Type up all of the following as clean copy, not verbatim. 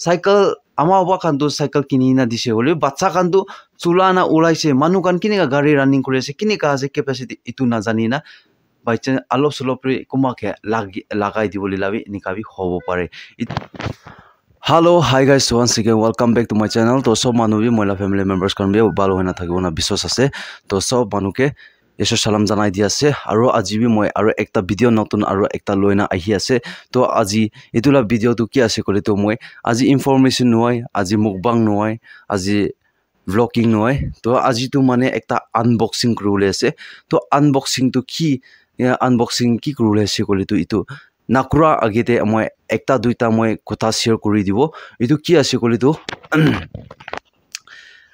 cycle ama wa kan to cycle kini na dise hole bacha kan to chula na ulaise manu kan kini ka gari running kore ase kini ka ase capacity itu na jani na by chance alop solopre kuma ke lagai di boli labi nikabi hobo pare. Hello, hi guys, once again welcome back to my channel. To sob manu bi moila family members kan bi balo hoina thakibo na bisos ase. To sob manu ke Yesho salam janai di ase aro aji bi moi aro ekta video notun aro ekta loina ahi ase. To aji itula video tu ki ase kole to moi aji information noi aji mukbang noi aji vlogging noi to aji tu mane ekta unboxing kurule ase. To unboxing tu ki unboxing ki kurule ase kole tu itu nakura agete moi ekta duita moi kota share kuri dibo. Itu ki ase kole tu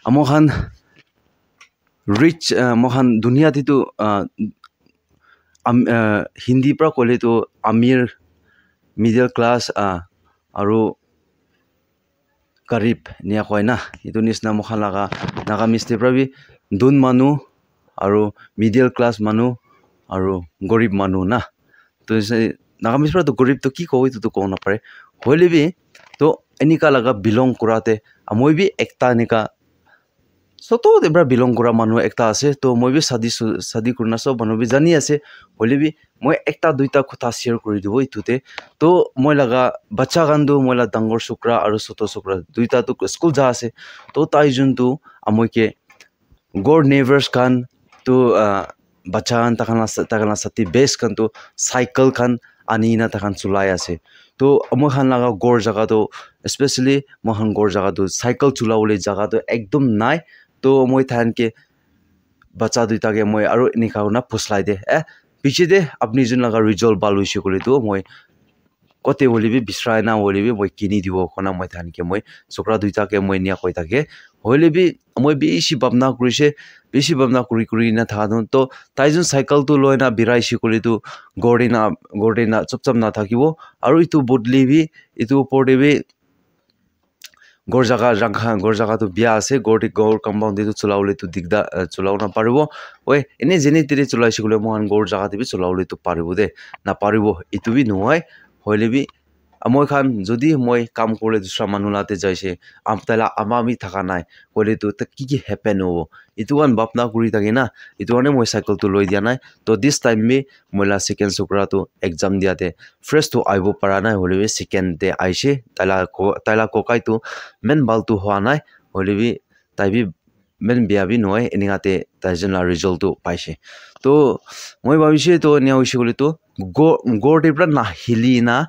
amokhan rich mohan dunia titu hindi pra kole to amir middle class aro garib nia koina itu nisna mohan laga naga misti prabi dun manu aro middle class manu aro garib manu na to naga mispra to garib to ki ko itu to ko na pare hoile bi to enika laga belong kurate amoi bi ekta nika soto debra belong kura manu ekta ase to moi bi sadi kurna so manu bi jani ase hole bi moi ekta duita kotha share kuri dibo itute to moi laga bacha gandu moi la dangor sukra aro soto sukra duita to school ja ase to tai jun tu amoi ke gor neighbors kan to bacha an takana sati base kan to cycle kan ani na takan chulai ase to amoi khan laga gor jaga to especially mohan gor jaga to cycle chulawole jaga to ekdom nai to moi than ke bacha duita ke moi aro enika na puslai de piche de apni jun laga result balu shi kole to moi kote holi bi bisrai na holi bi moi kini dibo khona moi than ke moi sokra duita ke moi nia koi take holi bi moi bishi babna kuri na tha don to tai jun cycle tu loina birai shi kole tu gordena chopchap na thakibo aro itu bodli bi itu porde bi gor jaga tu bia ase gor compound de tu chulaule tu digda chulauna paribo oi ene jeni tire chulai sikule mohan gor jaga de bi chulaule tu paribo de na paribo itu bi noai hoile bi amoi khan jodi moi kam kole dusra manulate jaise amtala amami thaka nai kole tu ki happen ho itu an bapna kuri take na itu ane moi cycle tu loi dia nai to this time me moila second sukra tu exam diate fresh to aibo para nai hole bi second de aise tala kokai tu men bal tu hoa nai hole bi tai bi men bia bi noi eningate tajen la result tu paise to moi babise to nia hoise kole tu gor de pra na hili na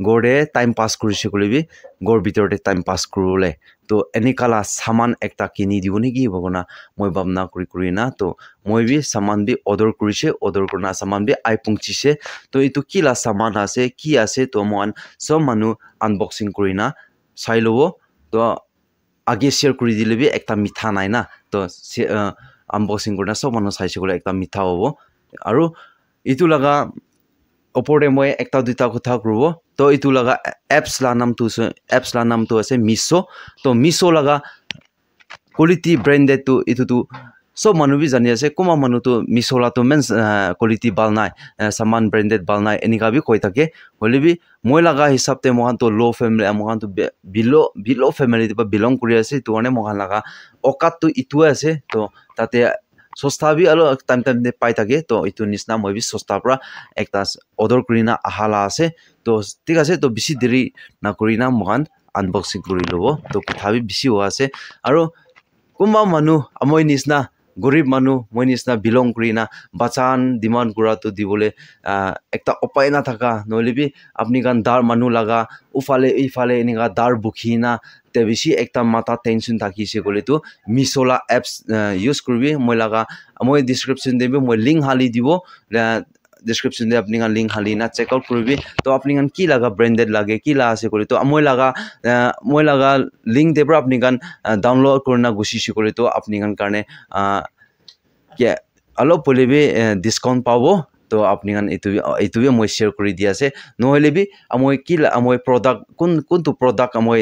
gorde time pass kurise kole bi gor bitor de time pass kurule to enikala saman ekta kini diboni ki bogona moi babna kuri na to moi bi saman bi order kurise order kurna saman bi ai pungchise to itu kila saman ase ki ase to mon som manu unboxing kurina sailobo to age share kuri dile bi ekta mitha nai na to unboxing kurna sob manu saise kole ekta mitha hobo aro itu laga opore moi ekta duita kotha kurubo to itu laga apps la nam tu ase miso to miso laga quality branded tu itu tu so manu bi jani ase kuma manu tu miso la to mens quality bal nai saman branded bal nai enika bi koi take hole bi moi laga hisab te mohan to low family mohan to below family te belong kuri ase to ane mohan laga okat tu itu ase to tate sosta bi alo time de pai take to itu nisna moi bi sosta pra ekta order kurina ahala ase to ঠিক আছে to bisi deri na kurina mohan unboxing kuri lobo to kotha bi bisi ho ase aro kumba manu amoi nisna gorib manu moi nisna belong kurina bachan demand kura to dibole ekta upai na thaka noile bi apni gan dar manu laga ufale eninga dar bukhina te bisi ekta mata tension thaki se kole to misola apps use kurbi moi laga moi description debi moi link hali dibo description de apni gan link hali na check out kurbi to apni gan ki laga branded lage ki la ase kole to moi laga link debra apni gan download korna gushi shi kole to apni gan karne ke alo polebe discount pabo to apni gan itu bi moi share kuri dia ase nohole bi amoi product kun tu product amoi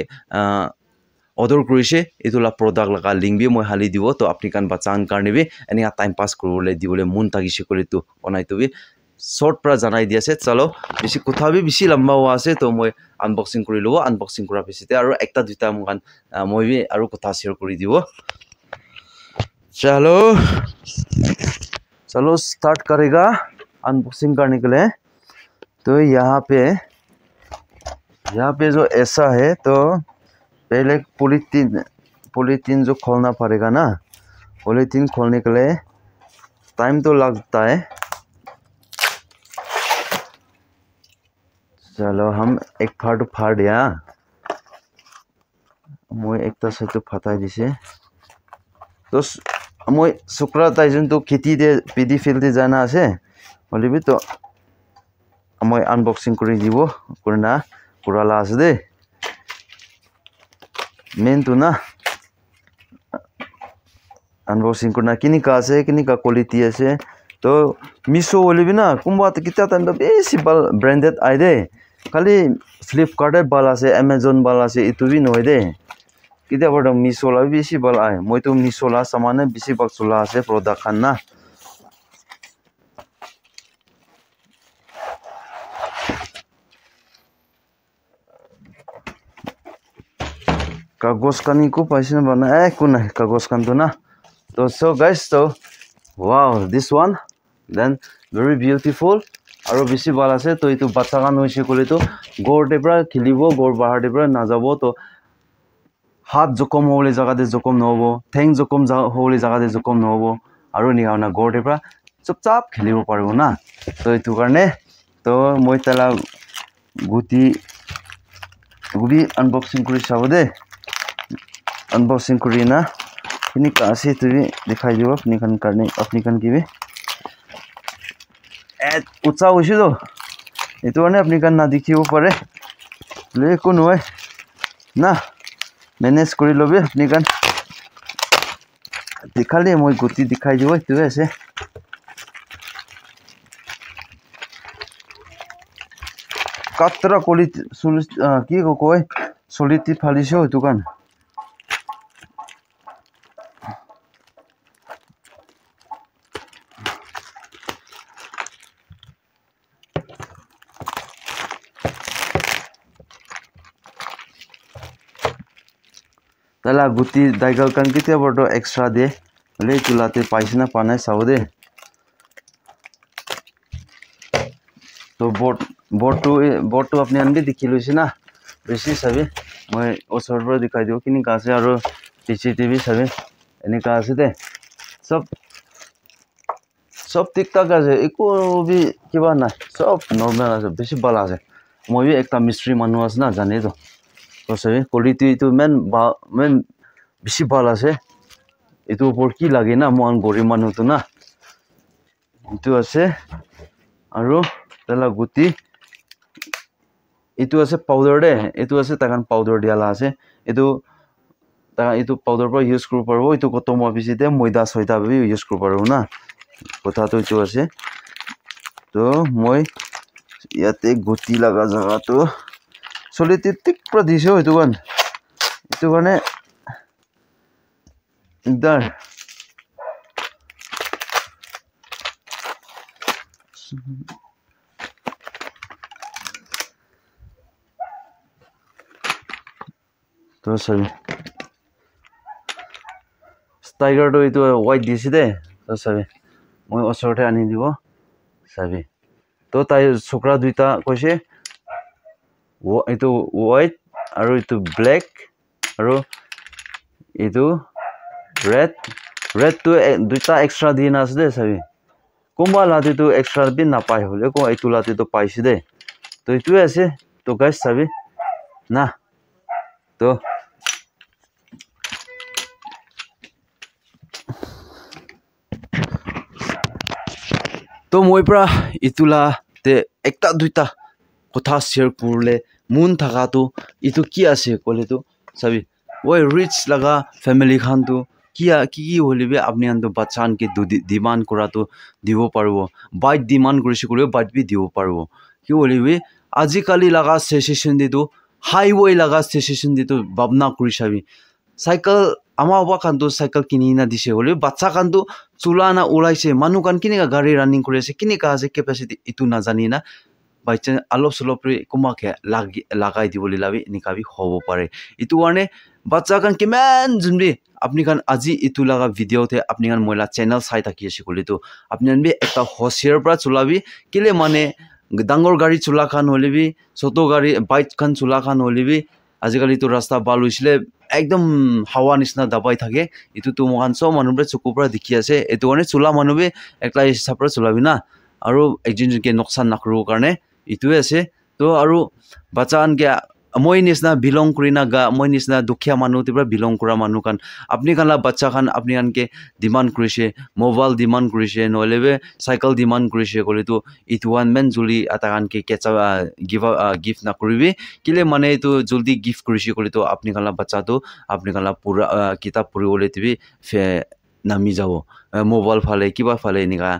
order kurise itu la product laga link bi moi hali dibo to apni kan bachan karne bi enia time pass kurule dibole mun tagi shikole tu onai tu bi short pra janai di ase chalo bisi kotha bi bisi lamba wa ase to moi unboxing kuri lobo unboxing kura bisite aro ekta duita mokan moi bi aro kotha share kuri dibo चलो start करेगा unboxing करने के लिए तो यहाँ पे जो ऐसा है तो पहले पॉलीथीन जो खोलना पड़ेगा ना पॉलीथीन खोलने के लिए टाइम तो लगता है चलो हम एक फाड़ दिया मैं एक से तो फटा दिसे तो মই শুক্ৰ তাইজন তো খেতি দে পিডি ফিল্ড জানা আছে বলিবি তো মই আনবক্সিং কৰি দিব কৰনা পুৰালা আছে দে মেন তো না আনবক্সিং কৰনা কিনিকা আছে কিনিকা কোৱালিটি আছে তো মিশো বলিবি না কোনবা কিতা টাইম তো বেছি ভাল ব্র্যান্ডেড আই দে খালি ফ্লিপকার্ট ভাল আছে অ্যামাজন ভাল আছে ইতুবি নহয় দে किधर बड़ा मिसोला बेसी बल आए मैं तो मिसोला सामान बेसी बग चला से प्रोडक्ट खाना कागज कानी को पैसे बना कौन है कागज कान तो ना तो सो गाइस तो wow this one then very beautiful और बेसी बल आसे तो इतो बच्चा कान होइसे कोले तो गोर देब्रा खिलिबो गोर बाहर देब्रा ना जाबो तो हाथ जखम होले जगह दे जखम नहबो ठेंग जखम होले जगह दे जखम नहबो आरो निगावना गोरदेफ्रा चुपचाप खेलिबो पारबो ना तो इतु कारणे तो মই तला गुटी अनबॉक्सिंग करि साबो दे अनबॉक्सिंग करि ना किनि कासे तुबी दिखाई दिबो अपनी कान की भी उच्चा होइसे तो इतु कारणे अपनी कान ना देखिबो पारे ले कोन होय ना मैनेज करी लबे अपनी कान दिखाले मैं गुटी दिखाई दिबो तो ऐसे कातरा क्वालिटी की को कोई सॉलिड फालिसो दुकान तला गुटी दाइगल कान किते बडो एक्स्ट्रा दे ले चुलाते पाइसना पाने साव दे तो बोट तो अपने अनबे दिखि लइसे ना बेसी सबै मैं ओसर पर दिखाई दियो किनि कासे आरो सीसीटीवी सबै एने कासे दे सब ठीक ठाक আছে एको भी किबा ना सब नॉर्मल আছে बेसी बाल আছে মই भी एकटा मिस्ट्री मानु আছে ना जाने तो तो सबै क्वालिटी तो मेन बेसी ভাল আছে এটো উপর কি লাগে না মন গরি মানু তো না এটো আছে আৰু তেলা গুটি এটো আছে পাউডাৰ দে এটো আছে তাকান পাউডাৰ দিয়ালা আছে এটো পাউডাৰ পৰা ইউজ কৰিব পাৰবো এটো কত মই বিচিতে ময়দা সয়দা বি ইউজ কৰিব পারবো না কথা তো এটো আছে তো মই ইয়াতে গুটি লাগা জায়গা তো সলিতে টিক পৰা দিছো এটো কাৰণে इधर तो सभी टाइगर तो ये व्हाइट दिसी दे तो सभी मैं ओसरते आनी दिबो सभी तो ताई छोकरा दुईटा কৈছে वो इतो व्हाइट और इतो ब्लैक और इतो रेड तो दुईटा एक्स्ट्रा दिन আছে दे सभी कोंबा लाते तो एक्स्ट्रा भी ना पाए होले को एतु लाते तो पाइसे दे तो इतु ऐसे तो गाइस सभी ना तो মই পৰা ইতুলা তে একটা দুইটা কথা শেয়ার করলে মন থাকা তো ইতু কি আছে কলে তো সবি ওই রিচ লাগা ফ্যামিলি খান তো কি হলিবে আপনি আন তো বাচ্চান কে ডিমান্ড করা তো দিব পারবো বাইট ডিমান্ড করিছে কলে বাইট বি দিব পারবো কি হলিবে আজিকালি লাগা সিচুয়েশন দি তো হাইওয়ে লাগা সিচুয়েশন দি তো ভাবনা করি সাবি cycle ama aba kan to cycle kini na dise hole bacha kan to chula na ulaise manu kan kini ka gari running kore ase kini ka ase capacity itu na jani na by chance alop solopri kuma ke lagai dibole labi nikabi hobo pare itu warne bacha kan kiman jumbi apni kan aji itu laga video the apni kan moila channel sai thaki ase kole to apni an bi ekta hosier pra chulabi kile mane dangor gari chula khan holebi soto gari bike khan chula khan holebi আজিকালি তো রাস্তা ভাল হইছিলে একদম হাওয়া নিচিনা দাবাই থাকে ইটো তো মহান সব মানুহে চকুপৰা দেখি আছে এটো মানে চুলা মানুহে একলা হিচাপৰ চলাবি না আৰু একজনকে নকসান নকৰো কাৰণে ইটোৱে আছে তো আৰু বাচ্চা আনকে মই নিচিনা বিলং কৰি না গা মই নিচিনা দুখীয়া মানুহ তিবা বিলং কৰা মানুহ কান আপনি কালা বাচ্চা খান আপনি আনকে ডিমান্ড কৰিছে মোবাইল ডিমান্ড কৰিছে নহলেবে সাইকেল ডিমান্ড কৰিছে কলি তো ইটো ওয়ান মেন জুলি আতা কানকে কেচা গিফট না কৰিবি কিলে মানে ইটো জলদি গিফট কৰিছে কলি তো আপনি কালা বাচ্চা তো আপনি কালা পুরা কিতাব পঢ়িবলৈ তিবি নামি যাব মোবাইল ফালে কিবা ফালে এনেকা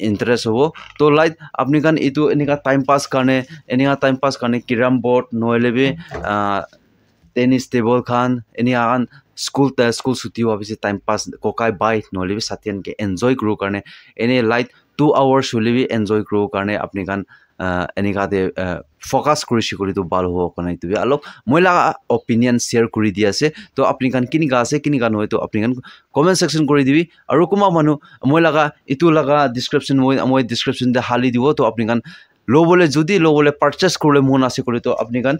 ইন্টারেস্ট হবো তো লাইক আপনি কান ইটো এনেকা টাইম পাস কাৰণে কিৰাম বোৰ্ড নহলেবি টেনিস টেবল খান এনেকা স্কুল ছুটি হোৱা পিছত টাইম পাস ককাই বাই নহলেবি সাতিয়ানকে এনজয় কৰো কাৰণে এনে লাইক 2 আৱাৰ্ছ হলেবি এনজয় কৰো কাৰণে আপনি কান এনেকাতে ফোকাস কৰিছি কৰি তো ভাল হ'ব কোনাই তো অলপ মইলা অপিনিয়ন শেয়াৰ কৰি দি আছে তো আপনি কান কিনি গা আছে কিনি গান হয় তো আপনি কান কমেন্ট সেকশন কৰি দিবি আৰু কুমা মানুহ মইলা ইটো লাগা ডেসক্রিপশন মই ডেসক্রিপশন দে হালি দিব তো আপনি কান লবলে পারচেজ করলে মন আছে করে তো আপনি কান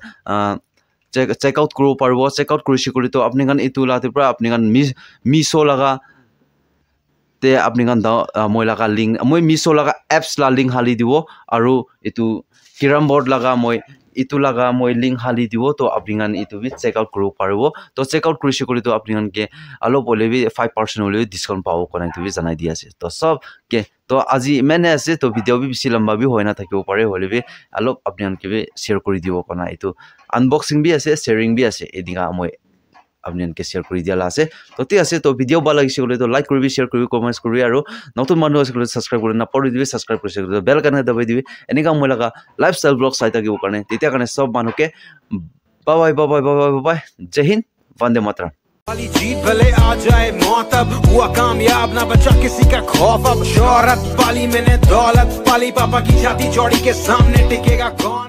চেক আউট করব পারবো চেক আউট কৰিছি কৰি তো আপনি কান ইটো লাতে পৰা আপনি কান মিশো লাগা তে আপনি কান মই লাগা লিংক মই মিশো লাগা এপস লা লিংক হালি দিব আৰু ইটো কিরাম বোর্ড লাগা মই ইটো লাগা মই লিংক হালি দিব তো আপনি কান ইটো বি চেক আউট করব পারবো তো চেক আউট কৰিছি কৰি তো আপনি কান কে অলপ হলেবি 5% হলেবি ডিসকাউন্ট পাবো কোনাই তো জানাই দি আছে তো সব কে তো আজি মেনে আছে তো ভিডিও বি বেছি লম্বা বি হয় না থাকিব পারে হলেবি অলপ আপনি কান কে শেয়ার কৰি দিব কোনা ইটো আনবক্সিং বি আছে শেয়াৰিং বি আছে এদিকা মই আপনি এনকে শেয়াৰ কৰি দিয়ালা আছে তো ঠিক আছে তো ভিডিও ভাল লাগিছে বলে তো লাইক কৰিবি শেয়াৰ কৰিবি কমেন্টস কৰিবি আৰু নতুন মানুহ আছে বলে সাবস্ক্ৰাইব কৰি না পঢ়ি দিবি সাবস্ক্ৰাইব কৰিছে বেল কানে দবাই দিবি এনেকা মই লাগা লাইফস্টাইল ব্লগ চাই থাকিব কাৰণে তেতিয়া কাৰণে সব মানুহকে বাই বাই বাই বাই জয় হিন্দ वंदे मातरम वाली जीत भले आ जाए मौत अब हुआ कामयाब ना बचा किसी का खौफ अब शोहरत पाली मैंने दौलत पाली पापा की छाती चौड़ी के सामने टिकेगा कौन।